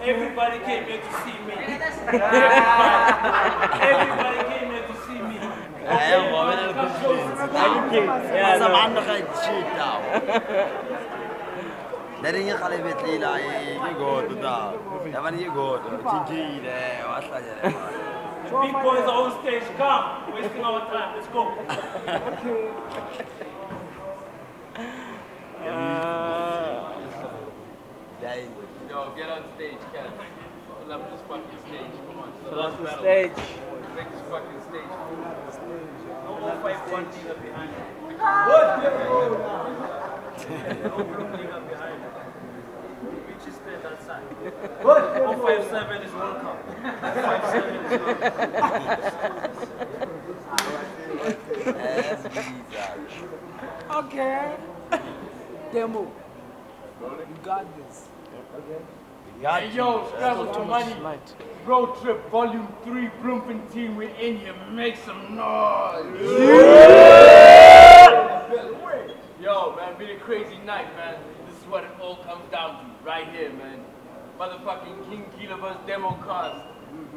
Everybody came here to see me. Everybody came here to see me. Big boys are on stage. Come. Wasting our time. Let's go. Yo, get on stage, Ken. Fill up this fucking stage. Come on. Fill up the stage. Make this fucking stage. No 5-1 nigga behind me. What? No nigga behind me. We just stand outside. What? 057 is welcome. 057 is welcome. Okay. Demo. You got this. Hey yo, Scrabble to Money. Road Trip Volume 3, Bloemfontein, we're in here. Make some noise. Yo, man, been a crazy night, man. This is what it all comes down to, right here, man. Motherfucking King Keyla vs. Demo Cars.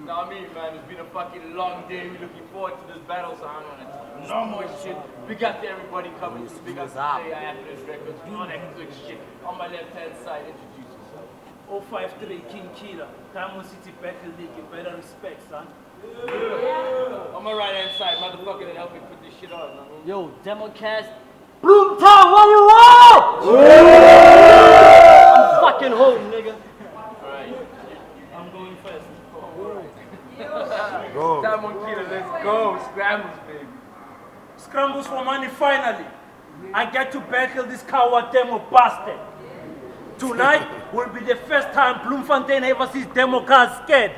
Know what I mean, man? It's been a fucking long day. We're looking forward to this battle, so I don't know. No more shit. Big up to everybody coming. Big up to Play after this record. All that good shit. On my left-hand side, introduce yourself. 053 King Keyla. Diamond City Battle League. You better respect, son. On my right-hand side, motherfucker that helped me put this shit on. Yo, Democast. Bloomtown, what do you want? I'm fucking home, nigga. Alright. I'm going first. Go. Diamond Keyla, let's go. Scrambles, baby. Scrambles for money finally. I get to battle this coward demo bastard. Tonight will be the first time Bloemfontein ever sees demo cars scared.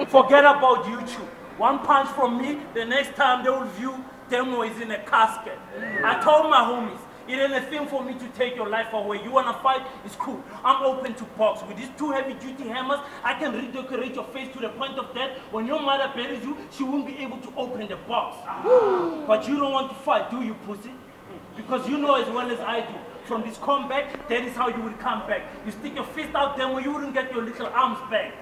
Forget about YouTube. One punch from me, the next time they will view demo is in a casket. I told my homies, it ain't a thing for me to take your life away. You wanna fight? It's cool. I'm open to box. With these 2 heavy-duty hammers, I can redecorate your face to the point of death. When your mother buries you, she won't be able to open the box. But you don't want to fight, do you, pussy? Because you know as well as I do, from this comeback, that is how you will come back. You stick your fist out there when you wouldn't get your little arms back.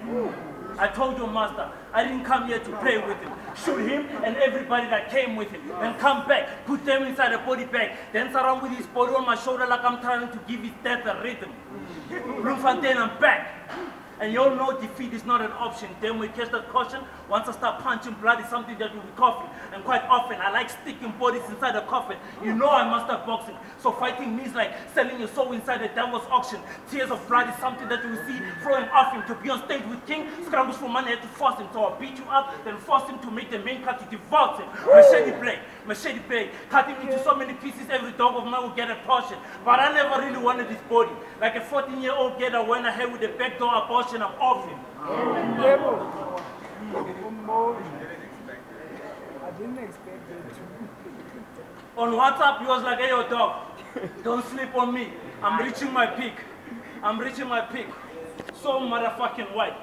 I told your master, I didn't come here to play with him. Shoot him and everybody that came with him. Then come back, put them inside a body bag, dance around with his body on my shoulder like I'm trying to give his death a rhythm. Bloemfontein, I'm back. And you all know defeat is not an option. Then we catch that caution. Once I start punching blood, it's something that will be coughing. And quite often, I like sticking bodies inside a coffin. You know I master boxing. So fighting means like selling your soul inside a devil's auction. Tears of blood is something that you will see throwing off him. To be on stage with King, Scrambles for money, I had to force him. So I'll beat you up, then force him to make the main cut to divorce him. Machete blade, cutting into so many pieces, every dog of mine will get a portion. But I never really wanted this body. Like a 14-year-old girl that went ahead with a backdoor abortion, I'm off him. I didn't expect that too. On WhatsApp, he was like, hey, yo, dog, don't sleep on me. I'm reaching my peak. I'm reaching my peak. So motherfucking white.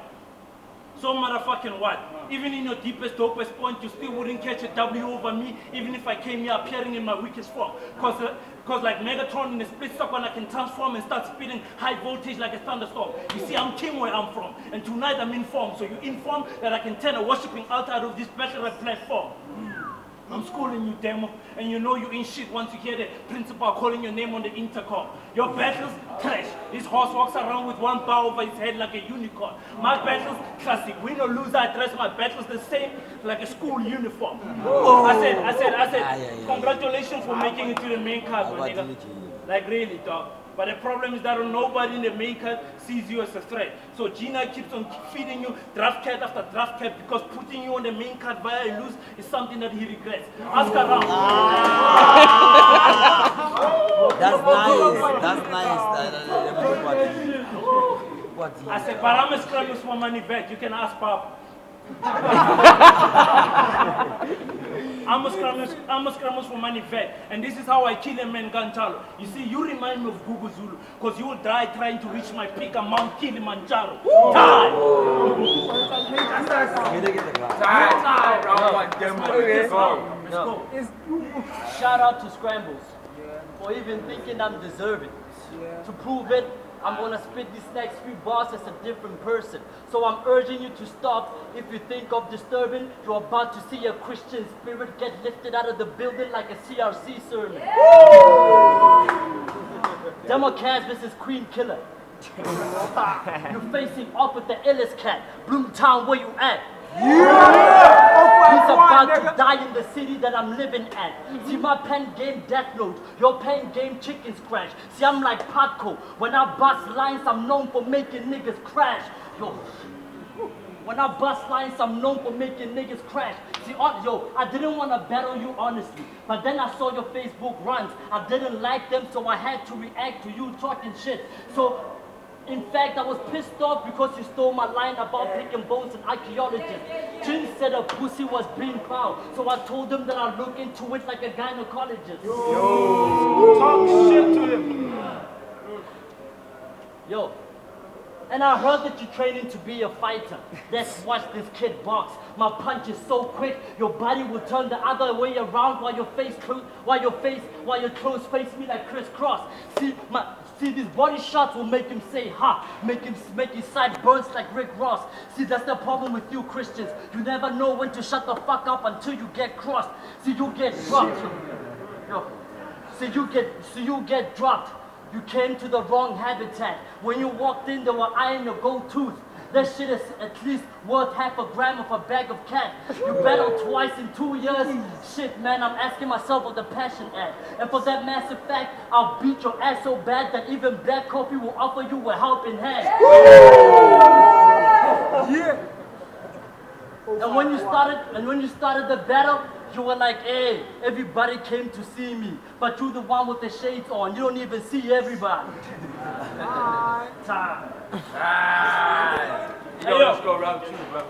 So motherfucking what? Even in your deepest, dopest point, you still wouldn't catch a W over me, even if I came here appearing in my weakest form. Cause like Megatron in a split second, I can transform and start spitting high voltage like a thunderstorm. You see, I'm king where I'm from, and tonight I'm informed, so you inform that I can turn a worshipping altar out of this battle platform. I'm schooling you, demo, and you know you ain't shit once you hear the principal calling your name on the intercom. Your battles, trash. This horse walks around with one bar over his head like a unicorn. My battles, classic. Win or lose, I dress my battles the same, like a school uniform. Oh. I said, congratulations for making it to the main card, my nigga. Like really, dog. But the problem is that nobody in the main card sees you as a threat. So Gina keeps on feeding you draft card after draft card because putting you on the main card via a lose is something that he regrets. Ask around. That's nice. I said, but I'm a scrambles for money vet. You can ask Papa. I'm a scrambles for money vet, and this is how I kill a man Ganchalo. You see, you remind me of Gugu Zulu, because you will die trying to reach my peak on Mount Kilimanjaro. Die! Let's go. Shout out to Scrambles for even thinking I'm deserving. To prove it, I'm gonna spit these next few bars as a different person. So I'm urging you to stop. If you think of disturbing, you're about to see a Christian spirit get lifted out of the building like a CRC sermon. Democats versus Queen Killer. You're facing off with the illest cat. Bloomtown, where you at? He's about to die in the city that I'm living at. See my pen game death note, your pen game chicken scratch. See I'm like Patco, when I bust lines I'm known for making niggas crash. Yo, when I bust lines I'm known for making niggas crash. See, yo, I didn't want to battle you honestly, but then I saw your Facebook runs. I didn't like them, so I had to react to you talking shit. So in fact, I was pissed off because you stole my line about picking bones and archaeologists. Jim said a pussy was being proud, so I told him that I'd look into it like a gynecologist. Yo, talk shit to him. Yo, and I heard that you're training to be a fighter. Let's watch this kid box. My punch is so quick, your body will turn the other way around while your clothes face me like crisscross. See, these body shots will make him say ha, make his side burns like Rick Ross. See, that's the problem with you Christians. You never know when to shut the fuck up until you get crossed. See, you get dropped. Yo. See, you get dropped. You came to the wrong habitat. When you walked in, there were eye in your gold tooth. That shit is at least worth half a gram of a bag of cat. You battled twice in 2 years. Shit, man, I'm asking myself what the passion at. And for that massive fact, I'll beat your ass so bad that even Black Coffee will offer you a helping hand. Yeah. And when you started the battle, you were like, hey, everybody came to see me. But you're the one with the shades on. You don't even see everybody. Time. Yo, let's go round 2, bro.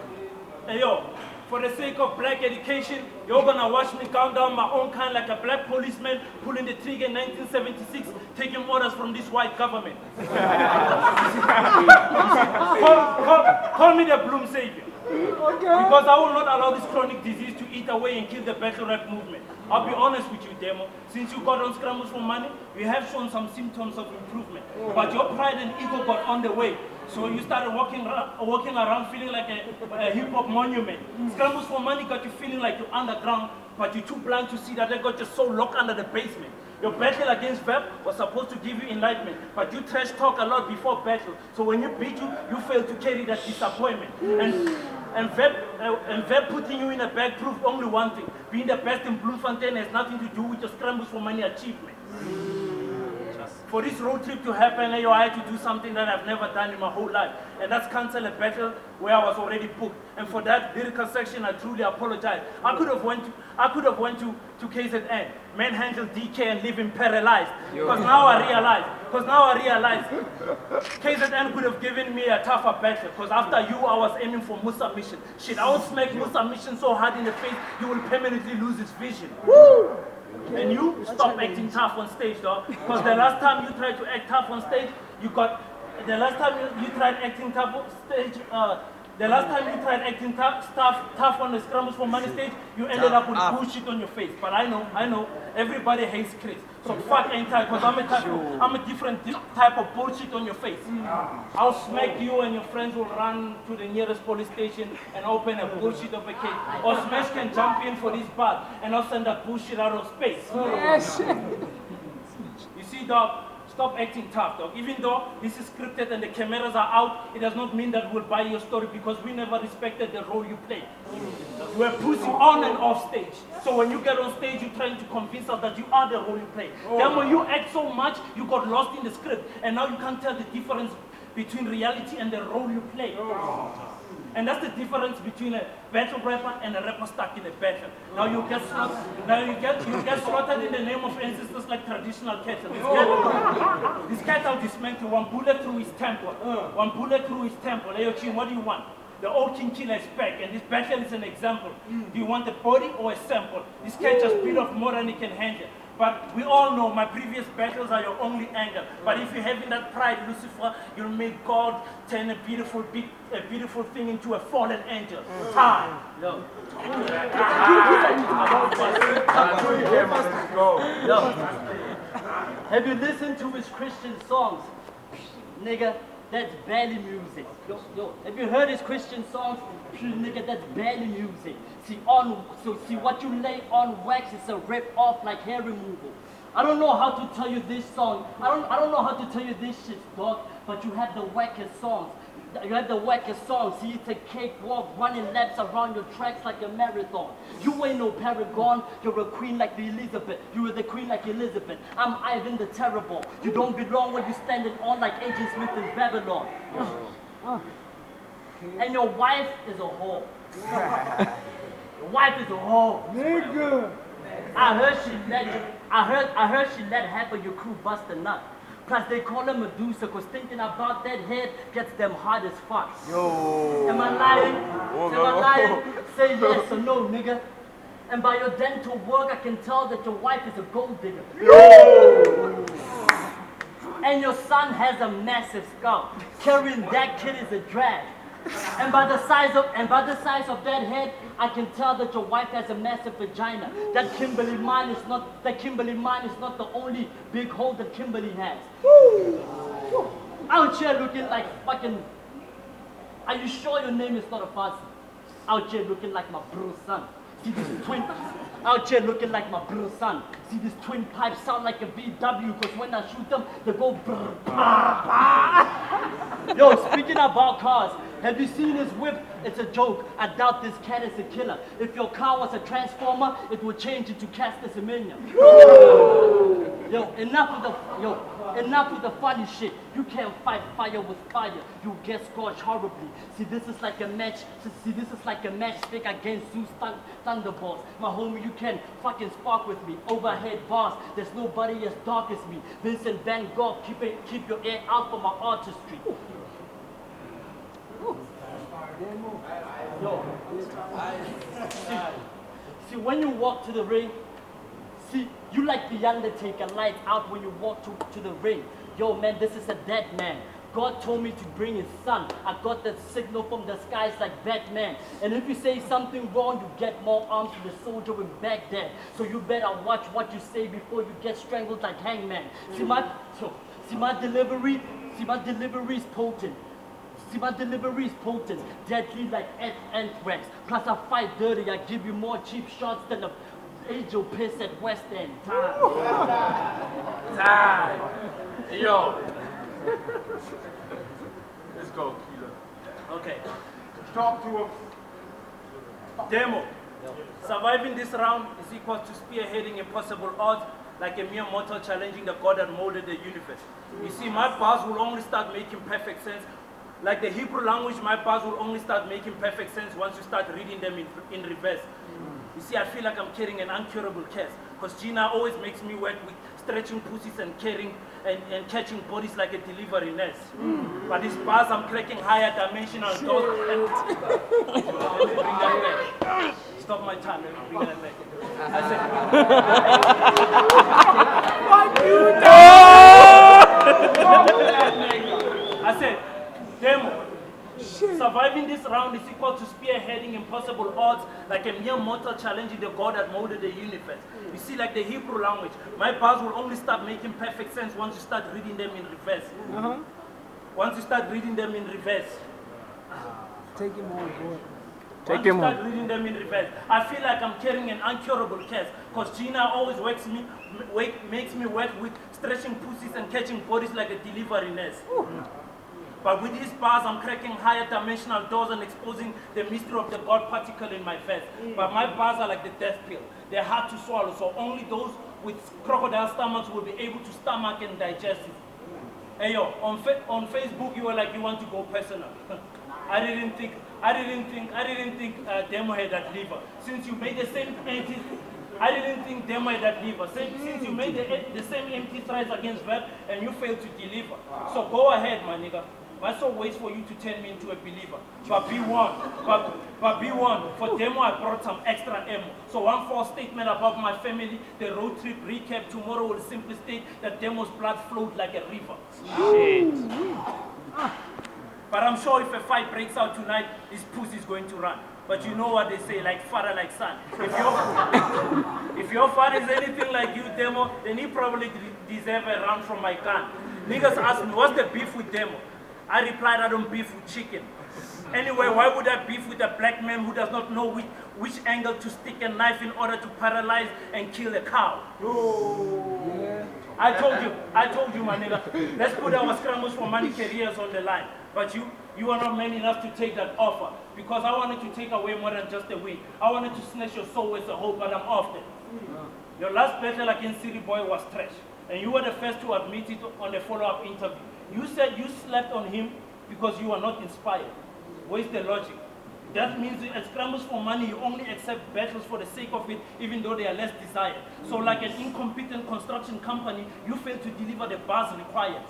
Hey yo, for the sake of black education, you're gonna watch me count down my own kind like a black policeman pulling the trigger in 1976, taking orders from this white government. call me the Bloom Savior. Okay. Because I will not allow this chronic disease to eat away and kill the battle rap movement. I'll be honest with you, Demo. Since you got on Scrambles for Money, you have shown some symptoms of improvement. But your pride and ego got on the way. So you started walking around feeling like a hip-hop monument. Scrambles for Money got you feeling like you're underground, but you're too blind to see that they got your soul locked under the basement. Your battle against Vep was supposed to give you enlightenment, but you trash talk a lot before battle. So when you beat you fail to carry that disappointment. And Vep putting you in a bag proved only one thing. Being the best in Bloemfontein has nothing to do with your Scrambles for Money achievement. For this road trip to happen, I had to do something that I've never done in my whole life. And that's cancel a battle where I was already booked. And for that lyrical section, I truly apologize. I could have went to KZN, manhandle DK and leave him paralyzed. Because now I realize KZN could have given me a tougher battle. Because after you, I was aiming for Musa Mission. Shit, I will smack Musa Mission so hard in the face, you will permanently lose his vision. Woo! And you stop acting tough on stage, dog. Because the last time you tried to act tough on stage, you tried acting tough on stage, tough on the Scrambles for Money stage, you ended up with bullshit on your face. But I know, everybody hates Chris. So fuck anti, because I'm a different type of bullshit on your face. I'll smack you and your friends will run to the nearest police station and open a bullshit of a case. Or Smash can jump in for this part and I'll send that bullshit out of space. Yes. You see, dog, stop acting tough, dog. Even though this is scripted and the cameras are out, it does not mean that we'll buy your story because we never respected the role you played. You were pussy on and off stage. So when you get on stage, you're trying to convince us that you are the role you play. Then when you act so much, you got lost in the script. And now you can't tell the difference between reality and the role you play. And that's the difference between a battle rapper and a rapper stuck in a battle. Now you get slaughtered in the name of ancestors like traditional cattle. This cattle dismantle one bullet through his temple. One bullet through his temple. Hey, Chin, what do you want? The old King Keyla is back, and this battle is an example. Do you want a body or a sample? This catch has speed of more than he can handle. But we all know my previous battles are your only angle. But if you're having that pride, Lucifer, you'll make God turn a beautiful thing into a fallen angel. Time. Yo. Have you listened to his Christian songs? Nigga, that's barely music. Yo, have you heard his Christian songs? Nigga, that's barely music. See what you lay on wax is a rip off like hair removal. I don't know how to tell you this song. I don't know how to tell you this shit, dog. But you have the wackest songs. You have the wackest songs. See, it's a cakewalk, running laps around your tracks like a marathon. You ain't no paragon. You're a queen like the Elizabeth. You were the queen like Elizabeth. I'm Ivan the Terrible. You don't belong when you standing on like Agent Smith in Babylon. And your wife is a whore. Your wife is a whore. Nigga. I heard she let half of your crew bust a nut. Plus they call her Medusa, cause thinking about that head gets them hard as fuck. Yo. Am I lying? Am I lying? Say yes or no, nigga. And by your dental work, I can tell that your wife is a gold digger. Yo. And your son has a massive skull. Carrying that kid is a drag. And by the size of that head, I can tell that your wife has a massive vagina. That Kimberly mine is not the only big hole that Kimberly has. Out here looking like fucking. Are you sure your name is not a Fuzzy? Out here looking like my bro's son. See this twin. Out here looking like my bro's son. See this twin pipes sound like a VW, cause when I shoot them, they go brr, brr, brr. Yo, speaking about cars, have you seen his whip? It's a joke. I doubt this cat is a killer. If your car was a transformer, it would change into Castor Semenya. Enough with the funny shit. You can't fight fire with fire. You get scorched horribly. See, this is like a match. Stick against Zeus Thunderbolts. My homie, you can fucking spark with me. Overhead bars. There's nobody as dark as me. Vincent Van Gogh, keep your ear out for my artistry. Yo. See, when you walk to the ring, see, you like the Undertaker, lights out when you walk to the ring. Yo, man, this is a dead man. God told me to bring his son. I got that signal from the skies like Batman. And if you say something wrong, you get more arms to the soldier in Baghdad. So you better watch what you say before you get strangled like Hangman. See my delivery is potent. See, my delivery is potent, deadly like anthrax. Plus I fight dirty, I give you more cheap shots than the angel piss at West End. Time. Yo. Let's go, Keyla. Okay. Talk to him. Demo. Surviving this round is equal to spearheading impossible odds, like a mere mortal challenging the God that molded the universe. You see, my bars will only start making perfect sense. Like the Hebrew language, my bars will only start making perfect sense once you start reading them in reverse. You see, I feel like I'm carrying an uncurable curse, because Gina always makes me work with stretching pussies and catching bodies like a delivery nurse. But these bars, I'm cracking higher dimensional doors. Let me bring that back. Stop my time, let me bring that back. I said, Demo, surviving this round is equal to spearheading impossible odds, like a mere mortal challenging the God that molded the universe. You see, like the Hebrew language, my bars will only start making perfect sense once you start reading them in reverse. Once you start reading them in reverse. Take him on board. Once you start reading them in reverse. I feel like I'm carrying an uncurable curse, because Gina always makes me work with stretching pussies and catching bodies like a delivery nurse. But with these bars, I'm cracking higher dimensional doors and exposing the mystery of the God particle in my face. But my bars are like the death pill. They're hard to swallow, so only those with crocodile stomachs will be able to stomach and digest it. Hey yo, on Facebook, you were like, you want to go personal. I didn't think Demo had that liver. Since you made the same empty, I didn't think Demo had that liver. Since you made the same empty threats against Verb and you failed to deliver. So go ahead, my nigga. My soul waits for you to turn me into a believer. But be warned. But be warned. For Demo, I brought some extra ammo. So one false statement about my family, the road trip recap tomorrow will simply state that Demo's blood flowed like a river. Shit. But I'm sure if a fight breaks out tonight, his pussy's going to run. But you know what they say, like father, like son. If your father is anything like you, Demo, then he probably deserves a run from my gun. Niggas ask me, what's the beef with Demo? I replied, I don't beef with chicken. Anyway, why would I beef with a black man who does not know which angle to stick a knife in order to paralyze and kill a cow? Yeah. I told you, my nigga. Let's put our scrambles for money careers on the line. But you are not man enough to take that offer. Because I wanted to take away more than just a win. I wanted to snatch your soul as a hope, but I'm off it. Your last battle against City Boy was trash. And you were the first to admit it on the follow-up interview. You said you slept on him because you were not inspired. Where's the logic? That means at Scrambles for Money, you only accept battles for the sake of it, even though they are less desired. So like an incompetent construction company, you fail to deliver the bars required.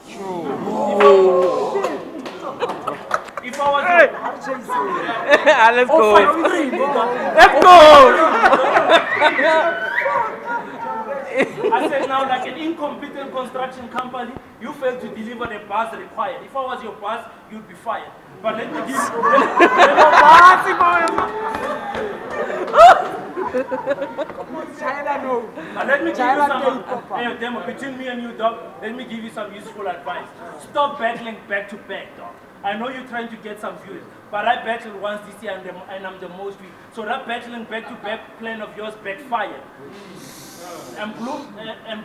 If I was Let's go. Let's go! I said now, like an incompetent construction company, you fail to deliver the bars required. If I was your boss, you'd be fired. But let me give you... Let me give you some... Hey, Demo, between me and you, dog, let me give you some useful advice. Stop battling back to back, dog. I know you're trying to get some views, but I battled once this year and I'm the most views. So that battling back-to-back plan of yours backfired. And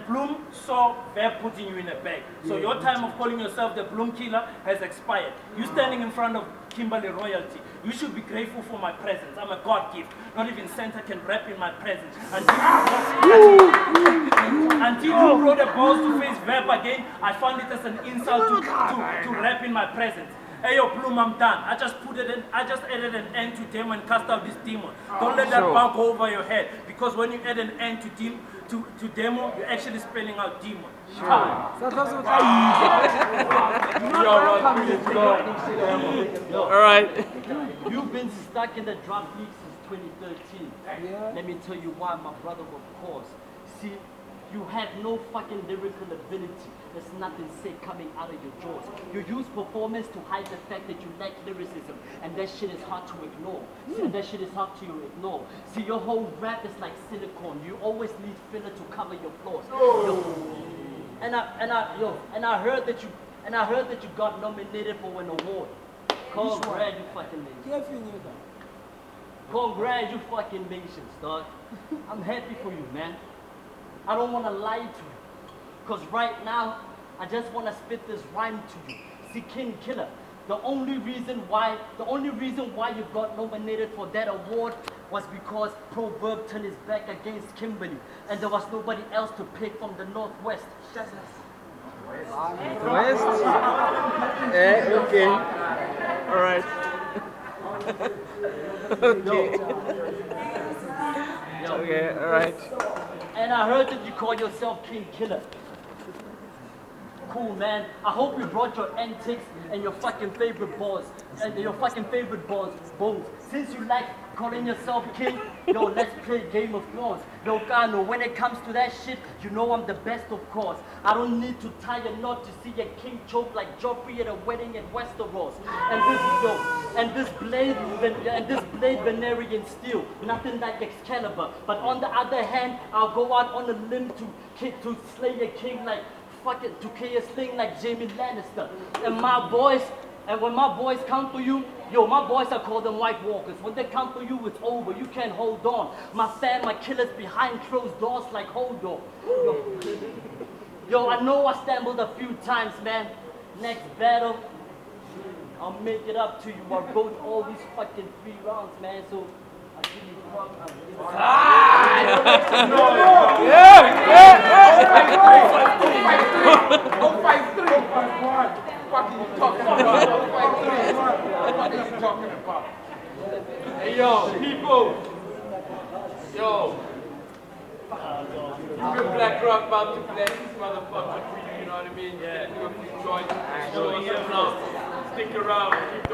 Bloom saw they're putting you in a bag. So your time of calling yourself the Bloom Killer has expired. You standing in front of Kimberly royalty. You should be grateful for my presence. I'm a God gift. Not even Santa can rap in my presence. Until you brought the balls to face Verb again, I found it as an insult to rap in my presence. Hey yo, Bloom, I'm done. I just added an end to Demo and cast out this demon. Don't let that bar go over your head, because when you add an end to Demo, you're actually spelling out demon. Alright. You've been stuck in the draft league since 2013. Yeah. Let me tell you why, my brother, of course. See, you have no fucking lyrical ability. There's nothing sick coming out of your jaws. You use performance to hide the fact that you lack lyricism, and that shit is hard to ignore. See, that shit is hard to ignore. See, your whole rap is like silicone. You always need filler to cover your flaws. And I heard that you got nominated for an award. Congrats, you fucking nations. Congrats, you fucking nations, dog. I'm happy for you, man. I don't want to lie to you. Because right now, I just want to spit this rhyme to you. See, King Killer, the only reason why you got nominated for that award was because Proverb turned his back against Kimberly, and there was nobody else to pick from the Northwest. West? Okay. Alright. Okay. Okay, alright. And I heard that you call yourself King Killer. Cool, man. I hope you brought your antics and your fucking favorite balls. And your fucking favorite bones. Since you like calling yourself king, yo, let's play Game of Thrones. Yo, Kano, when it comes to that shit, you know I'm the best, of course. I don't need to tie a knot to see a king choke like Joffrey at a wedding in Westeros. And this blade Venerian steel, nothing like Excalibur. But on the other hand, I'll go out on a limb to slay a king like fucking, to kill a sling like Jaime Lannister. And when my boys come for you, yo, my boys, I call them White Walkers. When they come for you, it's over. You can't hold on. My killers behind closed doors like Hodor. Yo, I know I stumbled a few times, man. Next battle, I'll make it up to you. I wrote all these fucking 3 rounds, man. So I'll give you Hey yo, people! Yo! You been Black Rock about to bless this motherfucker for you, you know what I mean? Yeah. Join. Show us some love. Stick around. Keep the